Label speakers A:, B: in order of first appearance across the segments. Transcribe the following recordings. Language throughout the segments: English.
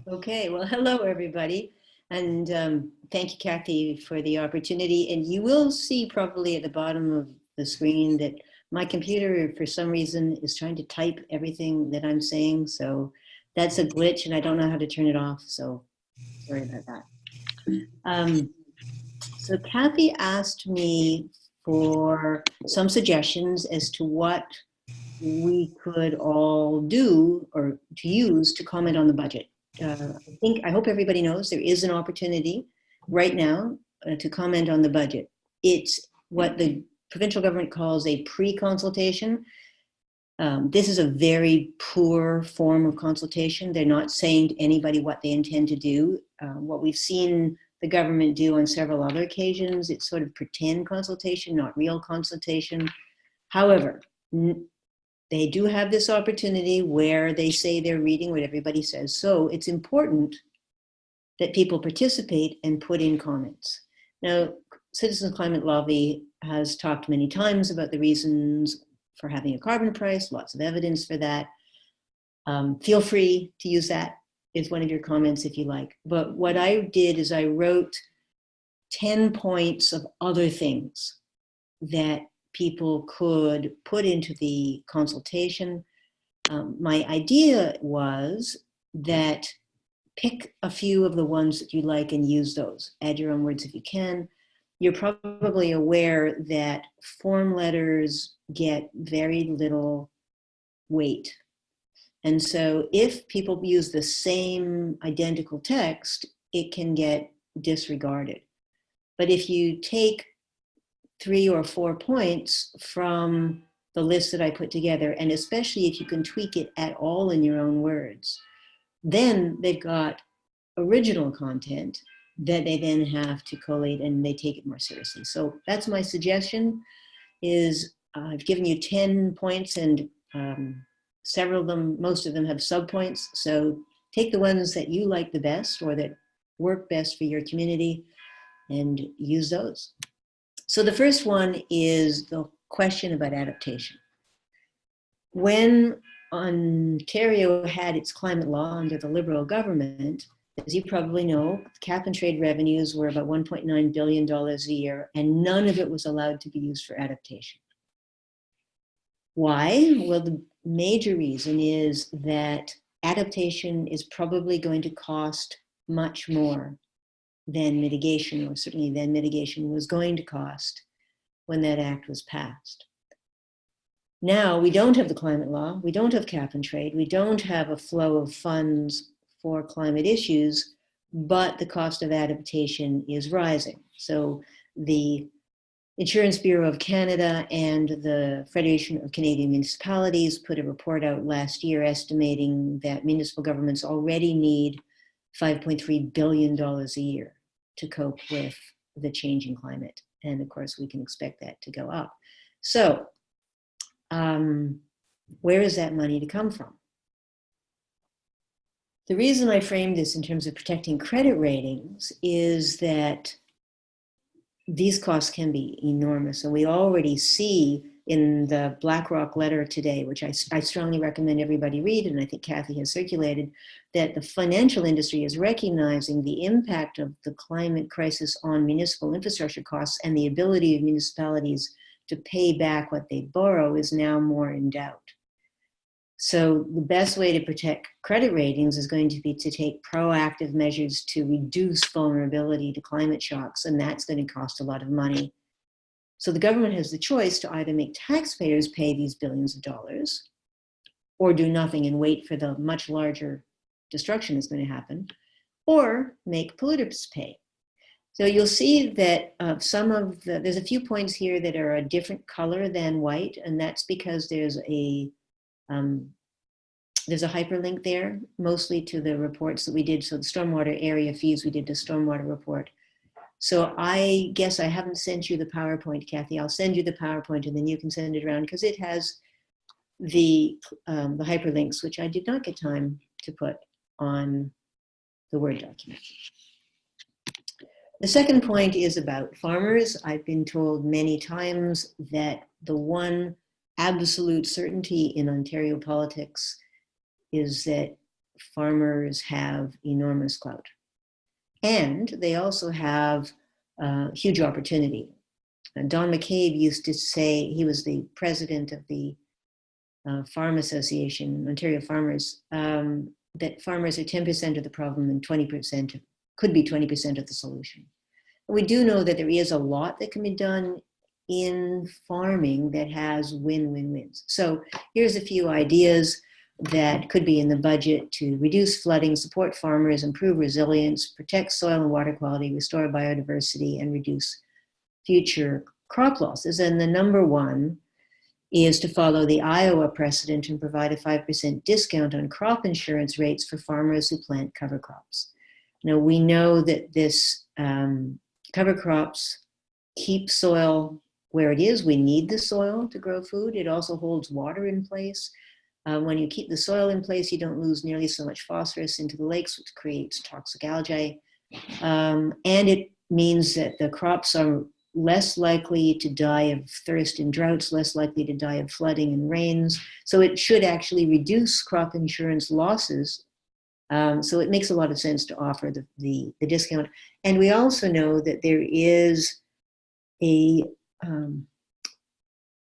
A: Okay, well, hello, everybody. And thank you, Kathy, for the opportunity. And you will see probably at the bottom of the screen that my computer, for some reason, is trying to type everything that I'm saying. So that's a glitch, and I don't know how to turn it off. So sorry about that. So Kathy asked me for some suggestions as to what we could all do or to use to comment on the budget. I hope everybody knows there is an opportunity right now to comment on the budget. It's what the provincial government calls a pre-consultation. This is a very poor form of consultation. They're not saying to anybody what they intend to do. What we've seen the government do on several other occasions, it's sort of pretend consultation, not real consultation. However, they do have this opportunity where they say they're reading what everybody says. So it's important that people participate and put in comments. Now, Citizens Climate Lobby has talked many times about the reasons for having a carbon price, lots of evidence for that. Feel free to use that as one of your comments if you like. But what I did is I wrote 10 points of other things that people could put into the consultation. My idea was that pick a few of the ones that you like and use those. Add your own words if you can. You're probably aware that form letters get very little weight. And so if people use the same identical text, it can get disregarded. But if you take 3 or 4 points from the list that I put together, and especially if you can tweak it at all in your own words, then they've got original content that they then have to collate and they take it more seriously. So that's my suggestion is I've given you 10 points and several of them, most of them have subpoints. So take the ones that you like the best or that work best for your community and use those. So the first one is the question about adaptation. When Ontario had its climate law under the Liberal government, as you probably know, cap and trade revenues were about $1.9 billion a year, and none of it was allowed to be used for adaptation. Why? Well, the major reason is that adaptation is probably going to cost much more than mitigation, or certainly than mitigation was going to cost when that act was passed. Now, we don't have the climate law, we don't have cap and trade, we don't have a flow of funds for climate issues, but the cost of adaptation is rising. So the Insurance Bureau of Canada and the Federation of Canadian Municipalities put a report out last year estimating that municipal governments already need $5.3 billion a year to cope with the changing climate. And of course, we can expect that to go up. So where is that money to come from? The reason I framed this in terms of protecting credit ratings is that these costs can be enormous. And we already see in the BlackRock letter today, which I strongly recommend everybody read, and I think Kathy has circulated, that the financial industry is recognizing the impact of the climate crisis on municipal infrastructure costs, and the ability of municipalities to pay back what they borrow is now more in doubt. So the best way to protect credit ratings is going to be to take proactive measures to reduce vulnerability to climate shocks, and that's going to cost a lot of money. So the government has the choice to either make taxpayers pay these billions of dollars or do nothing and wait for the much larger destruction that's going to happen, or make polluters pay. So you'll see that there's a few points here that are a different color than white, and that's because there's a hyperlink there, mostly to the reports that we did. So the stormwater area fees, we did the stormwater report. So I guess I haven't sent you the PowerPoint, Kathy. I'll send you the PowerPoint and then you can send it around because it has the hyperlinks, which I did not get time to put on the Word document. The second point is about farmers. I've been told many times that the one absolute certainty in Ontario politics is that farmers have enormous clout. And they also have huge opportunity. Don McCabe used to say, he was the president of the Farm Association, Ontario Farmers, that farmers are 10% of the problem and 20%, could be 20% of the solution. We do know that there is a lot that can be done in farming that has win-win-wins. So here's a few ideas that could be in the budget to reduce flooding, support farmers, improve resilience, protect soil and water quality, restore biodiversity, and reduce future crop losses. And the number one is to follow the Iowa precedent and provide a 5% discount on crop insurance rates for farmers who plant cover crops. Now, we know that this cover crops keep soil where it is. We need the soil to grow food. It also holds water in place. When you keep the soil in place, you don't lose nearly so much phosphorus into the lakes, which creates toxic algae. And it means that the crops are less likely to die of thirst in droughts, less likely to die of flooding and rains. So it should actually reduce crop insurance losses. So it makes a lot of sense to offer the discount. And we also know that there is a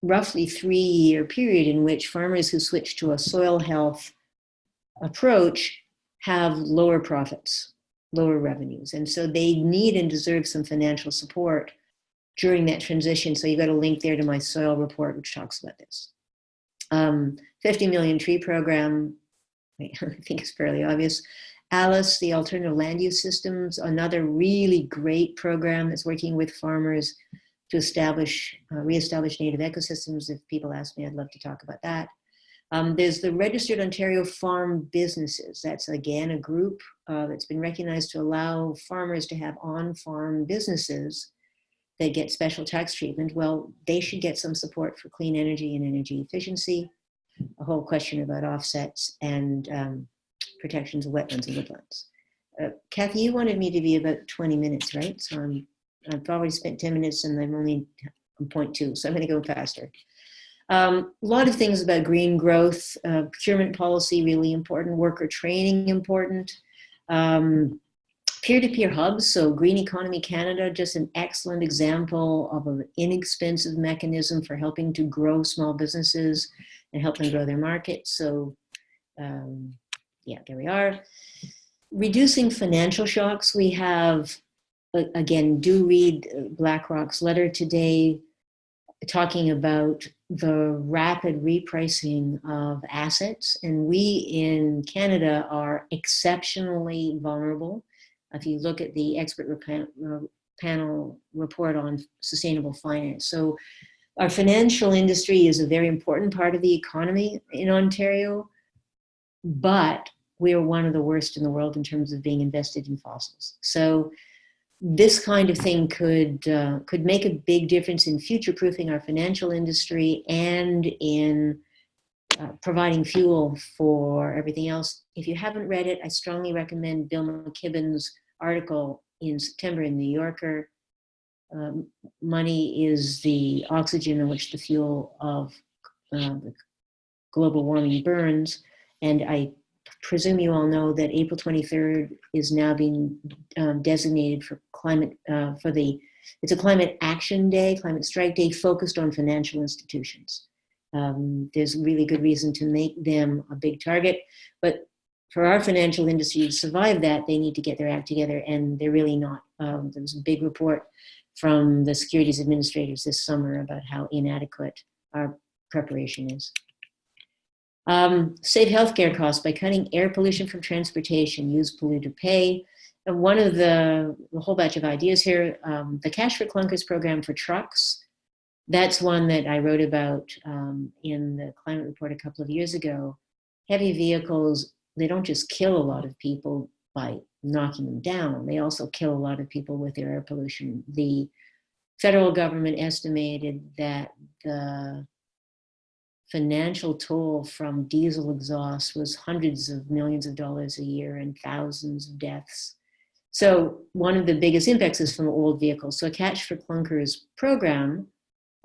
A: roughly 3-year period in which farmers who switch to a soil health approach have lower profits, lower revenues. And so they need and deserve some financial support during that transition. So you've got a link there to my soil report, which talks about this. 50 million tree program, I think it's fairly obvious. ALICE, the Alternative Land Use Systems, another really great program that's working with farmers to reestablish native ecosystems. If people ask me, I'd love to talk about that. There's the Registered Ontario Farm Businesses. That's again a group that's been recognized to allow farmers to have on-farm businesses that get special tax treatment. Well, they should get some support for clean energy and energy efficiency, a whole question about offsets and protections of wetlands and woodlands. Kathy, you wanted me to be about 20 minutes, right? So I've already spent 10 minutes and I'm only on point 2, so I'm gonna go faster. A lot of things about green growth, procurement policy, really important, worker training, important. Peer-to-peer hubs, so Green Economy Canada, just an excellent example of an inexpensive mechanism for helping to grow small businesses and help them grow their markets. So yeah, there we are. Reducing financial shocks. We have, again, do read BlackRock's letter today talking about the rapid repricing of assets. And we in Canada are exceptionally vulnerable. If you look at the expert panel report on sustainable finance. So our financial industry is a very important part of the economy in Ontario, but we are one of the worst in the world in terms of being invested in fossils. So this kind of thing could make a big difference in future-proofing our financial industry and in providing fuel for everything else. If you haven't read it, I strongly recommend Bill McKibben's article in September in The New Yorker. Money is the oxygen on which the fuel of global warming burns. And I presume you all know that April 23rd is now being designated for climate, it's a climate action day, climate strike day focused on financial institutions. There's really good reason to make them a big target, but for our financial industry to survive that, they need to get their act together, and they're really not. There was a big report from the securities administrators this summer about how inadequate our preparation is. Save healthcare costs by cutting air pollution from transportation, use polluter pay. And one of the whole batch of ideas here, the Cash for Clunkers program for trucks. That's one that I wrote about in the climate report a couple of years ago. Heavy vehicles, they don't just kill a lot of people by knocking them down. They also kill a lot of people with their air pollution. The federal government estimated that the financial toll from diesel exhaust was hundreds of millions of dollars a year and thousands of deaths. So one of the biggest impacts is from old vehicles. So a Catch for Clunkers program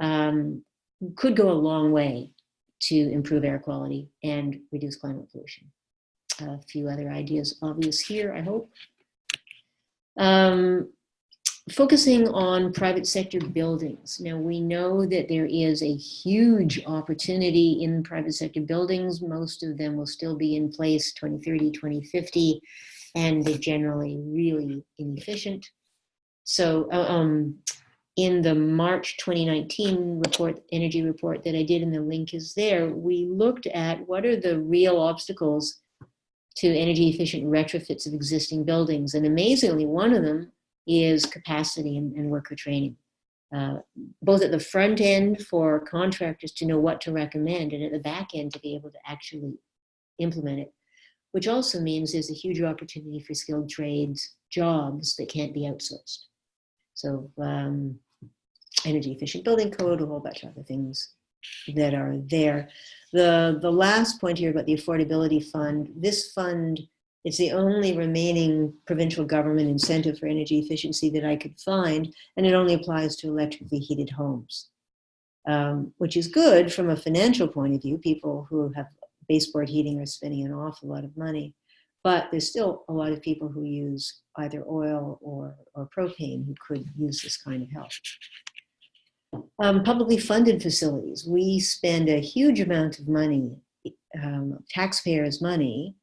A: could go a long way to improve air quality and reduce climate pollution. A few other ideas obvious here, I hope. Focusing on private sector buildings. Now, we know that there is a huge opportunity in private sector buildings. Most of them will still be in place 2030, 2050, and they're generally really inefficient. So in the March 2019 report, energy report that I did, and the link is there, we looked at what are the real obstacles to energy efficient retrofits of existing buildings. And amazingly, one of them is capacity and worker training, both at the front end for contractors to know what to recommend, and at the back end to be able to actually implement it, which also means there's a huge opportunity for skilled trades jobs that can't be outsourced. So energy efficient building code, a whole bunch of other things that are there. The last point here about the affordability fund, this fund, it's the only remaining provincial government incentive for energy efficiency that I could find, and it only applies to electrically heated homes, which is good from a financial point of view. People who have baseboard heating are spending an awful lot of money, but there's still a lot of people who use either oil or propane who could use this kind of help. Publicly funded facilities. We spend a huge amount of money, taxpayers' money,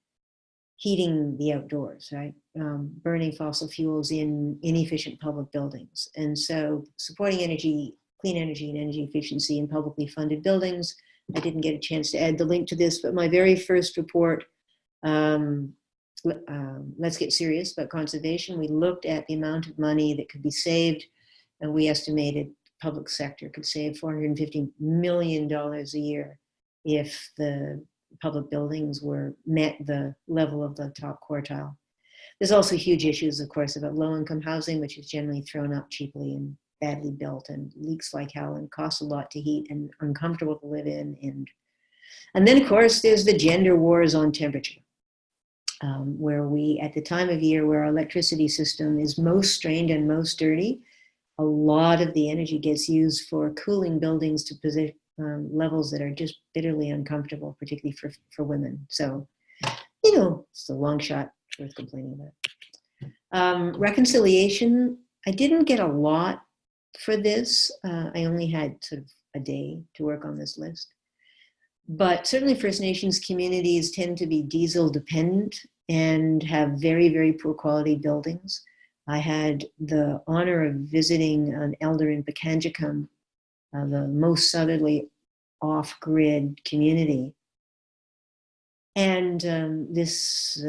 A: heating the outdoors, right? Burning fossil fuels in inefficient public buildings. And so supporting energy, clean energy and energy efficiency in publicly funded buildings. I didn't get a chance to add the link to this, but my very first report, Let's Get Serious About Conservation, we looked at the amount of money that could be saved, and we estimated public sector could save $450 million a year if the public buildings met the level of the top quartile. There's also huge issues, of course, about low-income housing, which is generally thrown up cheaply and badly built and leaks like hell and costs a lot to heat and uncomfortable to live in. And then, of course, there's the gender wars on temperature, where we, at the time of year where our electricity system is most strained and most dirty, a lot of the energy gets used for cooling buildings to position levels that are just bitterly uncomfortable, particularly for women. So, you know, it's a long shot, worth complaining about. Reconciliation, I didn't get a lot for this. I only had sort of a day to work on this list. But certainly First Nations communities tend to be diesel dependent and have very, very poor quality buildings. I had the honor of visiting an elder in Pakanjikum, the most southerly off-grid community. And this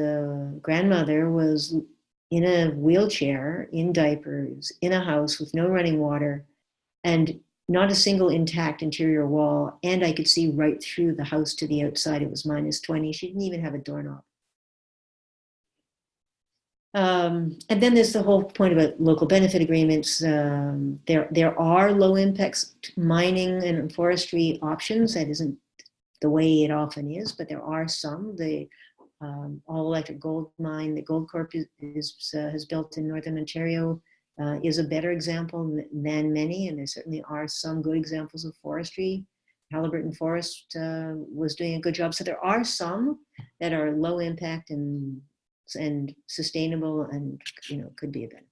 A: grandmother was in a wheelchair, in diapers, in a house with no running water, and not a single intact interior wall. And I could see right through the house to the outside. It was -20. She didn't even have a doorknob. And then there's the whole point about local benefit agreements. There are low impact mining and forestry options. That isn't the way it often is, but there are some. The all electric gold mine that Goldcorp has built in Northern Ontario is a better example than many, and there certainly are some good examples of forestry. Halliburton Forest was doing a good job. So there are some that are low impact and sustainable, and could be a benefit.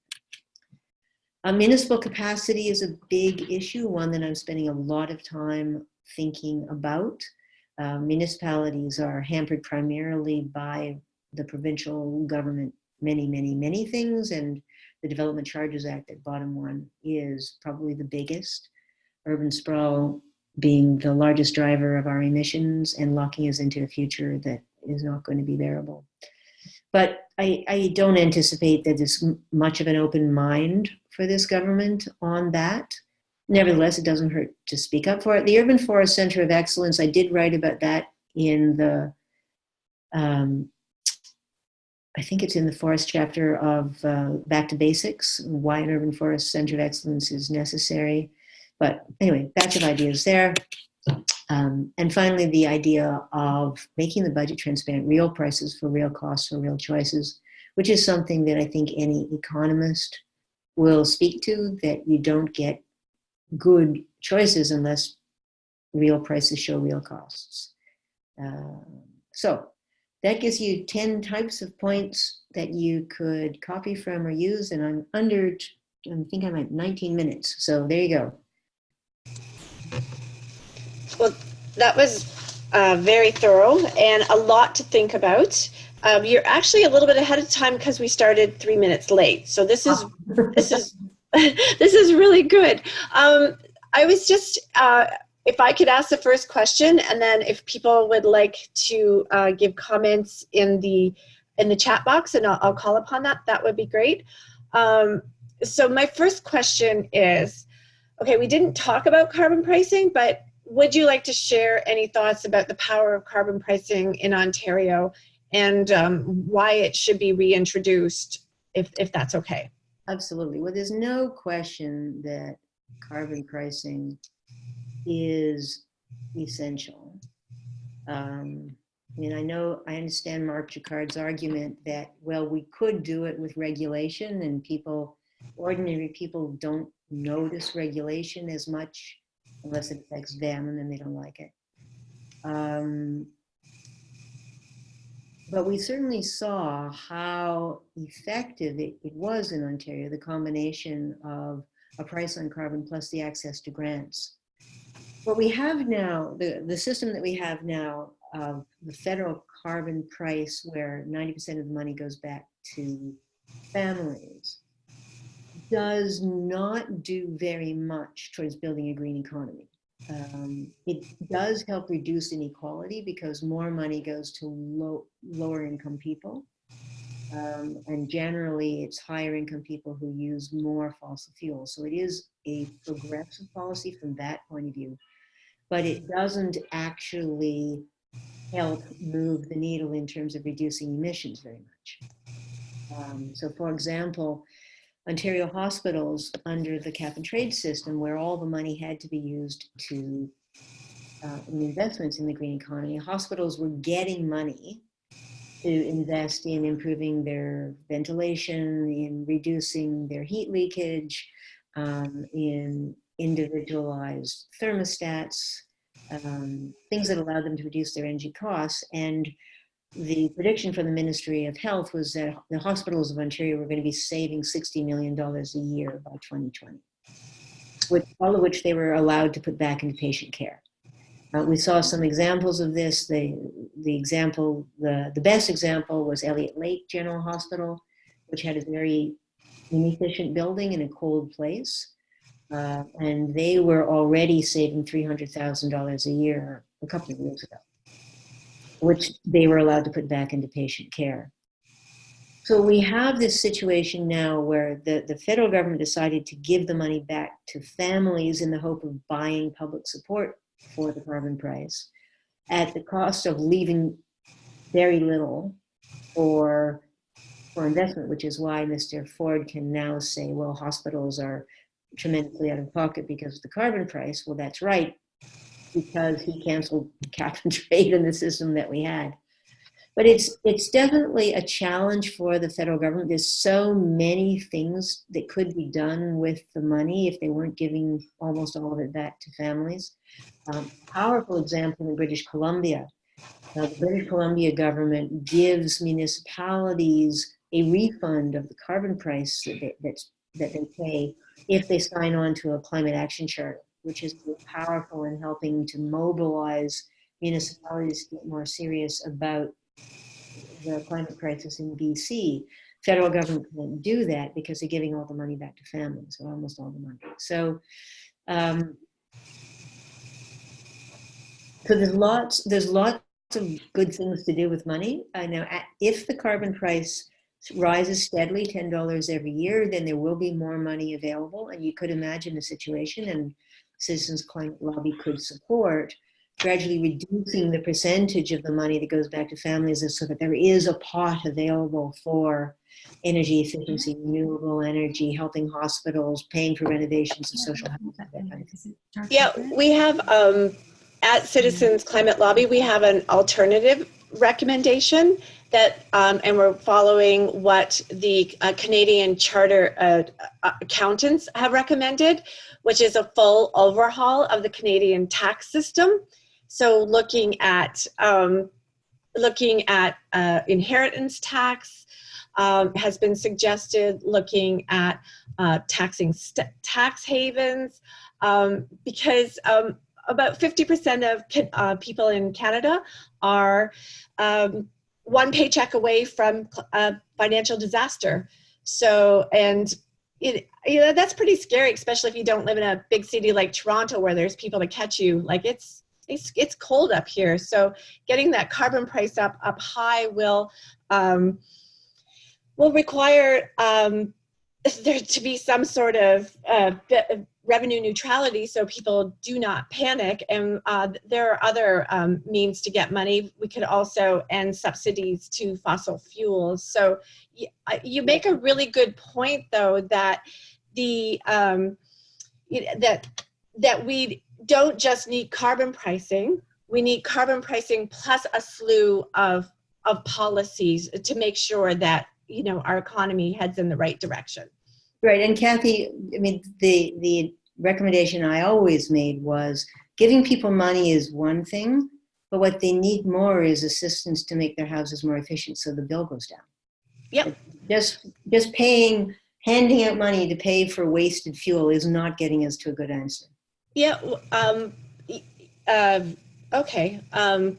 A: Municipal capacity is a big issue, one that I'm spending a lot of time thinking about. Municipalities are hampered primarily by the provincial government, many things, and the Development Charges Act at bottom one is probably the biggest. Urban sprawl being the largest driver of our emissions and locking us into a future that is not going to be bearable. But I don't anticipate that there's much of an open mind for this government on that. Nevertheless, it doesn't hurt to speak up for it. The Urban Forest Center of Excellence, I did write about that in the, I think it's in the forest chapter of Back to Basics, why an Urban Forest Center of Excellence is necessary. But anyway, batch of ideas there. And finally, the idea of making the budget transparent, real prices for real costs for real choices, which is something that I think any economist will speak to, that you don't get good choices unless real prices show real costs. So that gives you 10 types of points that you could copy from or use, and I think I'm at 19 minutes. So there you go.
B: Well, that was very thorough and a lot to think about. You're actually a little bit ahead of time because we started 3 minutes late. So this is this is really good. I was just if I could ask the first question, and then if people would like to give comments in the chat box, and I'll call upon that. That would be great. So my first question is, okay, we didn't talk about carbon pricing, but would you like to share any thoughts about the power of carbon pricing in Ontario and why it should be reintroduced, if that's okay?
A: Absolutely. Well, there's no question that carbon pricing is essential. I understand Mark Jacquard's argument that, well, we could do it with regulation, and ordinary people don't notice regulation as much unless it affects them, and then they don't like it. But we certainly saw how effective it was in Ontario, the combination of a price on carbon plus the access to grants. What we have now, the system that we have now of the federal carbon price, where 90% of the money goes back to families, does not do very much towards building a green economy. It does help reduce inequality because more money goes to lower income people. And generally, it's higher income people who use more fossil fuels. So it is a progressive policy from that point of view, but it doesn't actually help move the needle in terms of reducing emissions very much. So for example, Ontario hospitals under the cap and trade system, where all the money had to be used to in investments in the green economy, hospitals were getting money to invest in improving their ventilation, in reducing their heat leakage, in individualized thermostats, things that allowed them to reduce their energy costs. And the prediction from the Ministry of Health was that the hospitals of Ontario were going to be saving $60 million a year by 2020, all of which they were allowed to put back into patient care. We saw some examples of this. The best example was Elliott Lake General Hospital, which had a very inefficient building in a cold place. And they were already saving $300,000 a year a couple of years ago, which they were allowed to put back into patient care. So we have this situation now where the federal government decided to give the money back to families in the hope of buying public support for the carbon price at the cost of leaving very little for investment, which is why Mr. Ford can now say, well, hospitals are tremendously out of pocket because of the carbon price. Well, that's right, because he canceled cap and trade in the system that we had. But it's definitely a challenge for the federal government. There's so many things that could be done with the money if they weren't giving almost all of it back to families. Powerful example in British Columbia. The British Columbia government gives municipalities a refund of the carbon price that they pay if they sign on to a climate action charter, which is powerful in helping to mobilize municipalities to get more serious about the climate crisis in BC. Federal government can't do that because they're giving all the money back to families, or almost all the money. So, so there's lots of good things to do with money. I know if the carbon price rises steadily, $10 every year, then there will be more money available. And you could imagine a situation, and Citizens Climate Lobby could support gradually reducing the percentage of the money that goes back to families so that there is a pot available for energy efficiency, renewable energy, helping hospitals, paying for renovations of social housing, that kind of thing.
B: Yeah, we have, at Citizens Climate Lobby, we have an alternative recommendation that, and we're following what the Canadian Charter accountants have recommended, which is a full overhaul of the Canadian tax system. So looking at looking at inheritance tax has been suggested, looking at taxing tax havens, because about 50% of people in Canada are one paycheck away from financial disaster. So, and that's pretty scary, especially if you don't live in a big city like Toronto where there's people to catch you. Like it's cold up here. So getting that carbon price up high will require there to be some sort of revenue neutrality so people do not panic. And there are other means to get money. We could also end subsidies to fossil fuels. So you make a really good point, though, that that we don't just need carbon pricing. We need carbon pricing plus a slew of policies to make sure that our economy heads in the right direction.
A: Right, and Kathy, I mean, the recommendation I always made was giving people money is one thing, but what they need more is assistance to make their houses more efficient so the bill goes down.
B: Yep.
A: Just handing out money to pay for wasted fuel is not getting us to a good answer.
B: Yeah. Okay. All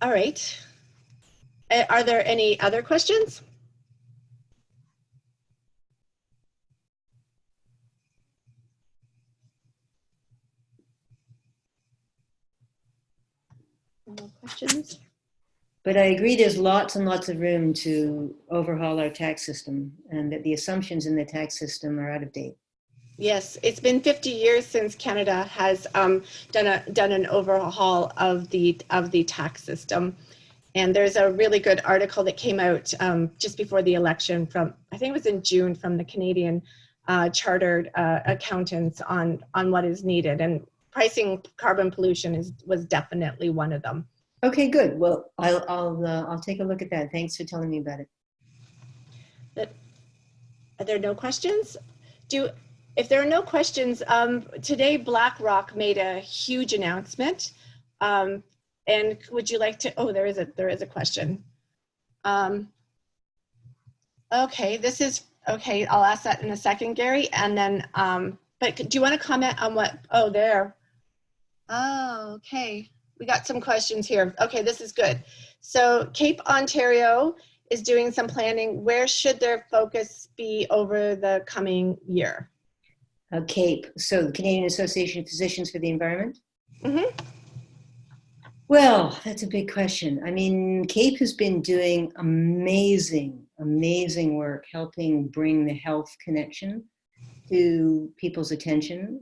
B: right. Are there any other questions? No questions?
A: But I agree there's lots and lots of room to overhaul our tax system and that the assumptions in the tax system are out of date.
B: Yes, it's been 50 years since Canada has done an overhaul of the tax system. And there's a really good article that came out just before the election from, I think it was in June, from the Canadian Chartered Accountants on what is needed. And pricing carbon pollution was definitely one of them.
A: Okay, good. Well, I'll take a look at that. Thanks for telling me about it.
B: Are there no questions? If there are no questions, today BlackRock made a huge announcement. And would you like to? Oh, there is a question. Okay, this is okay. I'll ask that in a second, Gary. And then, but do you want to comment on what? Oh, there. Oh, okay. We got some questions here. Okay, this is good. So Cape Ontario is doing some planning. Where should their focus be over the coming year?
A: CAPE, so the Canadian Association of Physicians for the Environment?
B: Mm-hmm.
A: Well, that's a big question. I mean, CAPE has been doing amazing work helping bring the health connection to people's attention.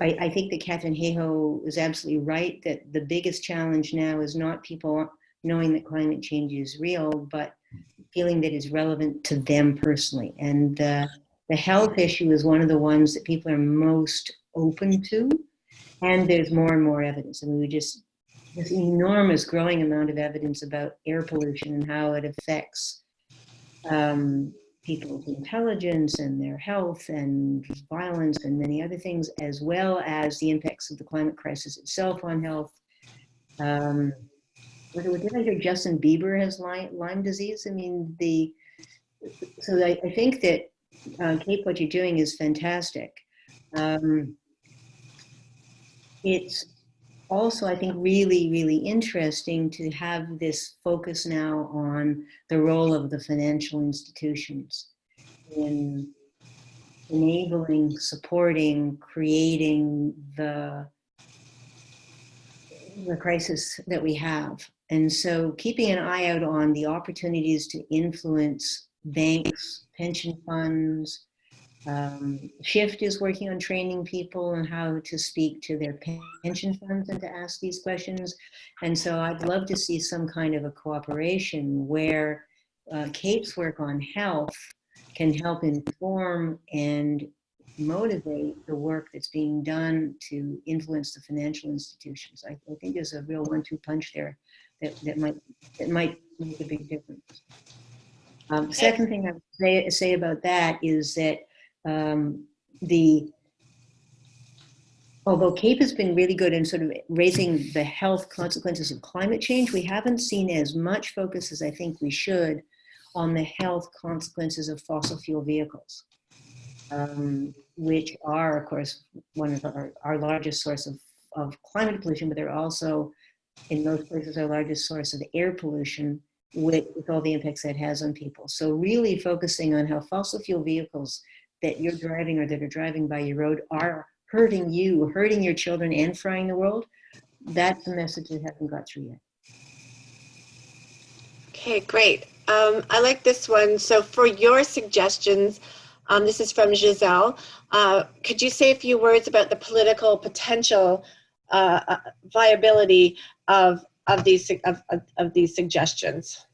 A: I think that Catherine Hayhoe is absolutely right that the biggest challenge now is not people knowing that climate change is real, but feeling that it's relevant to them personally. And the health issue is one of the ones that people are most open to. And there's more and more evidence. I mean, this enormous growing amount of evidence about air pollution and how it affects people's intelligence and their health and violence and many other things, as well as the impacts of the climate crisis itself on health. Did I hear Justin Bieber has Lyme disease? I mean, so I think that Kate, what you're doing is fantastic. It's also, I think, really, really interesting to have this focus now on the role of the financial institutions in enabling, supporting, creating the crisis that we have. And so keeping an eye out on the opportunities to influence banks, pension funds. Shift is working on training people on how to speak to their pension funds and to ask these questions. And so I'd love to see some kind of a cooperation where CAPE's work on health can help inform and motivate the work that's being done to influence the financial institutions. I think there's a real 1-2 punch there that might make a big difference. Second thing I would say about that is that the although CAPE has been really good in sort of raising the health consequences of climate change, we haven't seen as much focus as I think we should on the health consequences of fossil fuel vehicles, which are, of course, one of our largest source of climate pollution, but they're also, in most places, our largest source of air pollution with all the impacts that has on people. So really focusing on how fossil fuel vehicles that you're driving or that are driving by your road are hurting you, hurting your children, and frying the world, that's a message that hasn't got through yet.
B: Okay, great. I like this one. So for your suggestions, this is from Giselle. Could you say a few words about the political potential viability of these suggestions?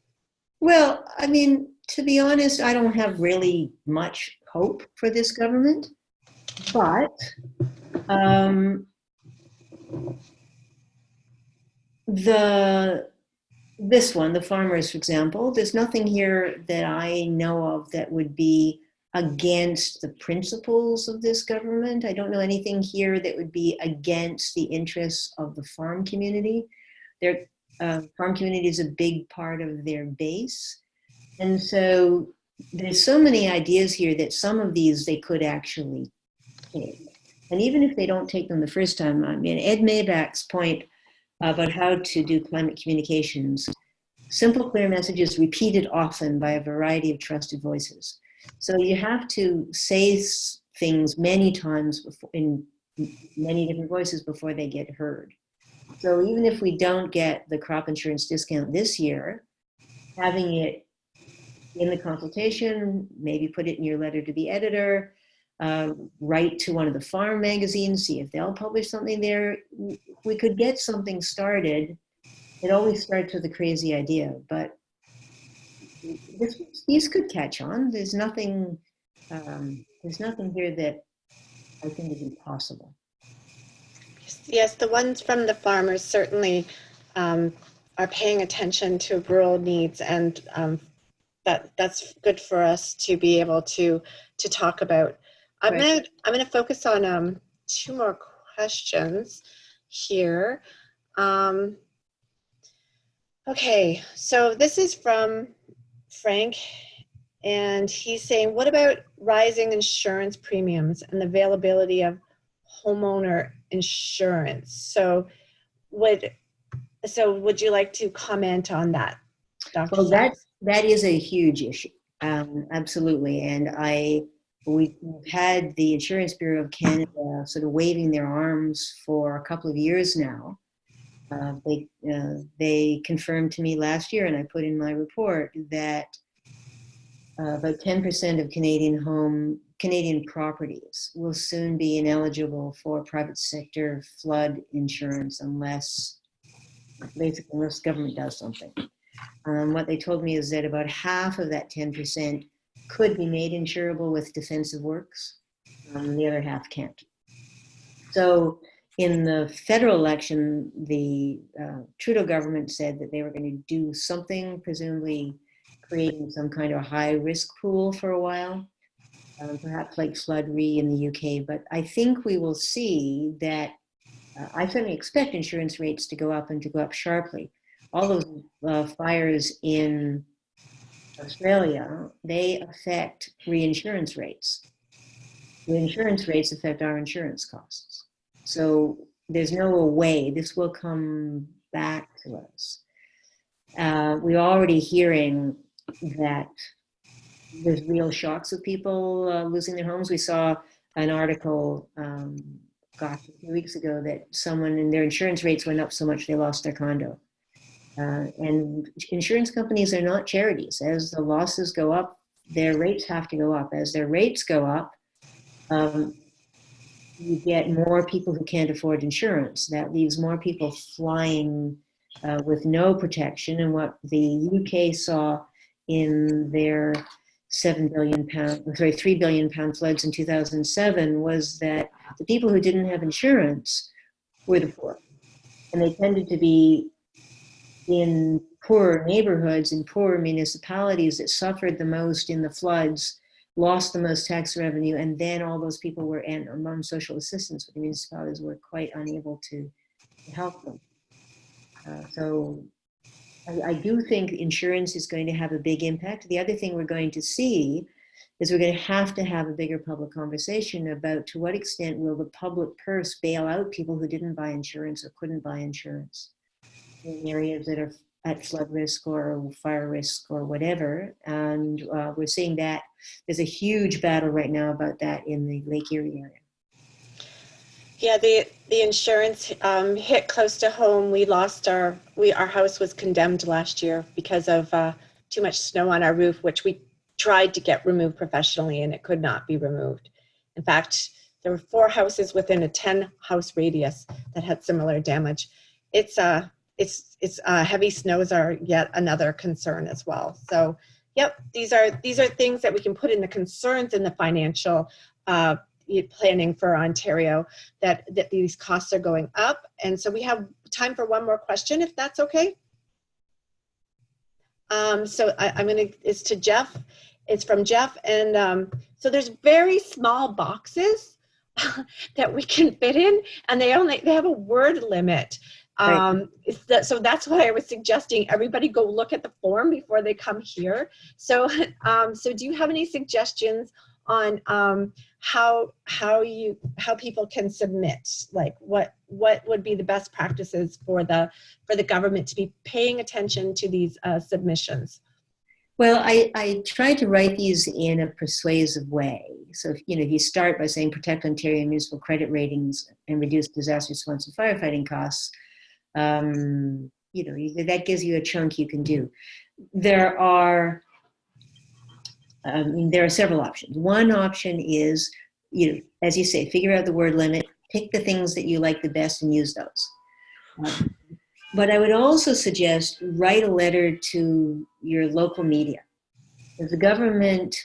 A: Well, I mean, to be honest, I don't have really much hope for this government, but this one, the farmers, for example, there's nothing here that I know of that would be against the principles of this government. I don't know anything here that would be against the interests of the farm community. Their farm community is a big part of their base. And so there's so many ideas here that some of these they could actually take. And even if they don't take them the first time, I mean, Ed Maybach's point about how to do climate communications, simple, clear messages repeated often by a variety of trusted voices. So you have to say things many times before, in many different voices before they get heard. So even if we don't get the crop insurance discount this year, having it in the consultation, maybe put it in your letter to the editor, write to one of the farm magazines, see if they'll publish something there. We could get something started. It always starts with a crazy idea, but these could catch on. There's nothing here that I think is impossible.
B: Yes, the ones from the farmers certainly are paying attention to rural needs, and that's good for us to be able to talk about. I'm gonna focus on 2 more questions here. Okay, so this is from Frank, and he's saying, what about rising insurance premiums and the availability of homeowner insurance? So would you like to comment on that, Dr.
A: Well,
B: Saxe?
A: that is a huge issue, absolutely. And we've had the Insurance Bureau of Canada sort of waving their arms for a couple of years now. They confirmed to me last year, and I put in my report, that about 10% of Canadian properties will soon be ineligible for private sector flood insurance unless government does something. What they told me is that about half of that 10% could be made insurable with defensive works. The other half can't. So in the federal election, the Trudeau government said that they were going to do something, presumably creating some kind of high risk pool for a while, perhaps like Flood Re in the UK. But I think we will see that, I certainly expect insurance rates to go up, and to go up sharply. All those fires in Australia, they affect reinsurance rates. Reinsurance rates affect our insurance costs. So there's no way this will come back to us. We're already hearing that there's real shocks of people losing their homes. We saw an article, a few weeks ago, that someone and their insurance rates went up so much they lost their condo. And insurance companies are not charities. As the losses go up, their rates have to go up. As their rates go up, you get more people who can't afford insurance. That leaves more people flying with no protection. And what the UK saw in their £3 billion floods in 2007 was that the people who didn't have insurance were the poor. And they tended to be in poorer neighborhoods, in poorer municipalities that suffered the most in the floods lost the most tax revenue, and then all those people were on social assistance, but the municipalities were quite unable to help them. So I do think insurance is going to have a big impact. The other thing we're going to see is we're going to have a bigger public conversation about to what extent will the public purse bail out people who didn't buy insurance or couldn't buy insurance in areas that are at flood risk or fire risk or whatever. And we're seeing that there's a huge battle right now about that in the Lake Erie area.
B: Yeah, the insurance hit close to home. We lost our house was condemned last year because of too much snow on our roof, which we tried to get removed professionally, and it could not be removed. In fact, there were 4 houses within a 10-house radius that had similar damage. It's heavy snows are yet another concern as well. So, yep, these are things that we can put in the concerns in the financial planning for Ontario, that these costs are going up. And so we have time for one more question, if that's okay. So it's to Jeff. It's from Jeff. And so there's very small boxes that we can fit in, and they have a word limit.
A: Right.
B: So that's why I was suggesting everybody go look at the form before they come here. So, so do you have any suggestions on how people can submit? Like what would be the best practices for the government to be paying attention to these submissions?
A: Well, I try to write these in a persuasive way. So, if you start by saying protect Ontario municipal credit ratings and reduce disaster response and firefighting costs, that gives you a chunk you can do. There are several options. One option is, as you say, figure out the word limit, pick the things that you like the best and use those. But I would also suggest write a letter to your local media. As the government,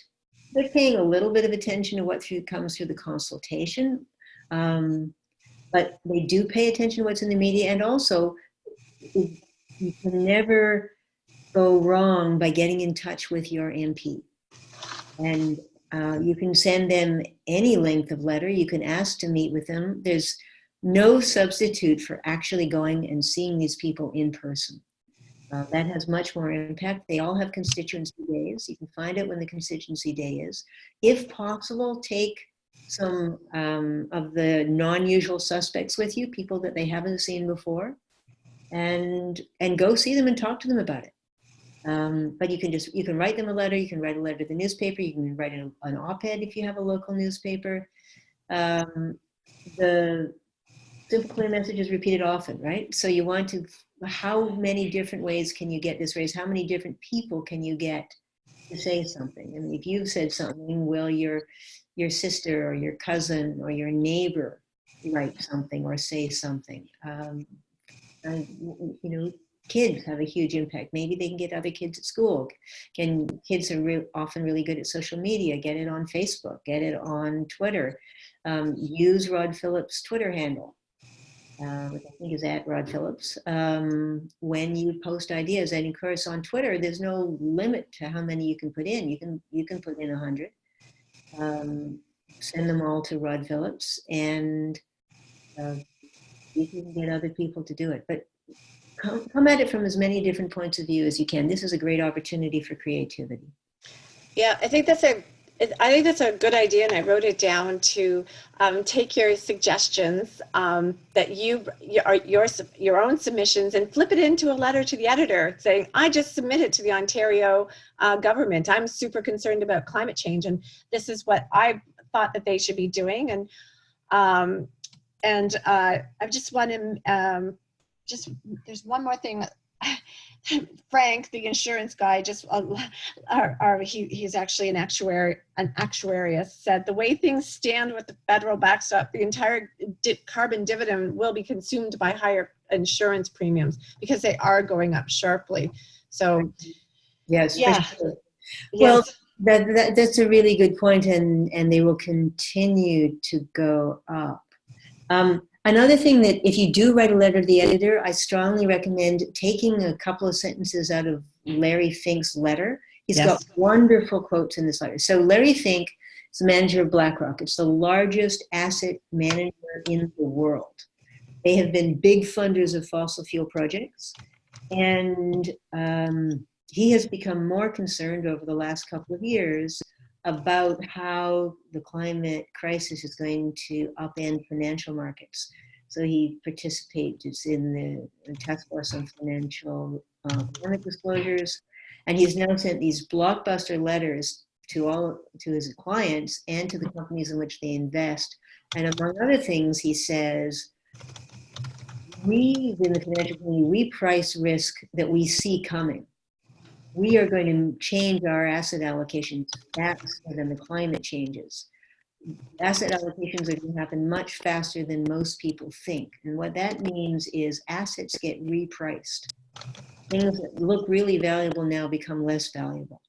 A: they're paying a little bit of attention to what comes through the consultation, but they do pay attention to what's in the media. And also, you can never go wrong by getting in touch with your MP. And you can send them any length of letter. You can ask to meet with them. There's no substitute for actually going and seeing these people in person. That has much more impact. They all have constituency days. You can find out when the constituency day is. If possible, take some of the non-usual suspects with you, people that they haven't seen before, and go see them and talk to them about it. But you can write them a letter. You can write a letter to the newspaper. You can write an op-ed if you have a local newspaper. The simple, clear message is repeated often, right? So you want to, how many different ways can you get this raised? How many different people can you get to say something? And if you've said something, will your sister or your cousin or your neighbor write something or say something? Kids have a huge impact. Maybe they can get other kids at school. Kids are often really good at social media. Get it on Facebook, get it on Twitter. Use Rod Phillips' Twitter handle, which I think is at Rod Phillips. When you post ideas, and of course on Twitter, there's no limit to how many you can put in. You can put in 100. Send them all to Rod Phillips, and you can get other people to do it. But come at it from as many different points of view as you can. This is a great opportunity for creativity. Yeah,
B: I think that's a good idea, and I wrote it down to take your suggestions that your own submissions and flip it into a letter to the editor saying, I just submitted to the Ontario government. I'm super concerned about climate change, and this is what I thought that they should be doing. And I just want to there's one more thing. Frank, the insurance guy, he's actually an actuary, said the way things stand with the federal backstop, the entire carbon dividend will be consumed by higher insurance premiums because they are going up sharply. So,
A: yes,
B: yeah.
A: Sure. Well, that's a really good point, and they will continue to go up. Another thing that if you do write a letter to the editor, I strongly recommend taking a couple of sentences out of Larry Fink's letter. He's
C: Yes.
A: got wonderful quotes in this letter. So Larry Fink is the manager of BlackRock. It's the largest asset manager in the world. They have been big funders of fossil fuel projects. And he has become more concerned over the last couple of years about how the climate crisis is going to upend financial markets. So he participates in the task force on financial climate disclosures, and he's now sent these blockbuster letters to his clients and to the companies in which they invest. And among other things, he says, we in the financial community, we price risk that we see coming. We are going to change our asset allocations faster than the climate changes. Asset allocations are going to happen much faster than most people think. And what that means is assets get repriced. Things that look really valuable now become less valuable.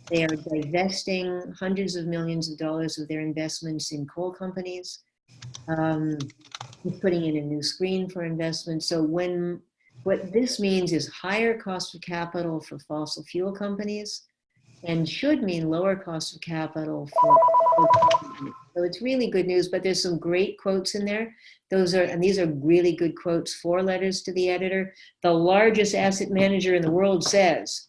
A: They are divesting hundreds of millions of dollars of their investments in coal companies. He's putting in a new screen for investment. So what this means is higher cost of capital for fossil fuel companies, and should mean lower cost of capital for companies. So it's really good news, but there's some great quotes in there. These are really good quotes, 4 letters to the editor. The largest asset manager in the world says,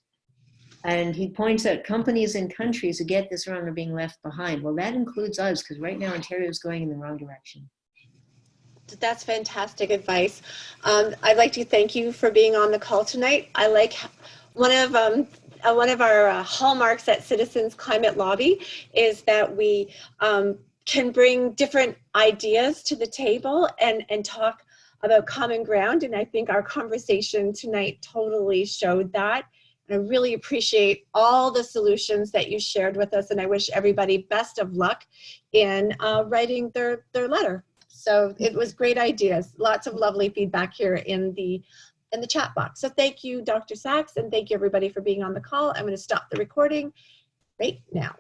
A: and he points out companies and countries who get this wrong are being left behind. Well, that includes us, because right now Ontario is going in the wrong direction.
B: That's fantastic advice. I'd like to thank you for being on the call tonight. I like one of our hallmarks at Citizens Climate Lobby is that we can bring different ideas to the table and talk about common ground. And I think our conversation tonight totally showed that. I really appreciate all the solutions that you shared with us, and I wish everybody best of luck in writing their letter. So it was great ideas, lots of lovely feedback here in the chat box. So thank you, Dr. Saxe, and thank you everybody for being on the call. I'm going to stop the recording right now.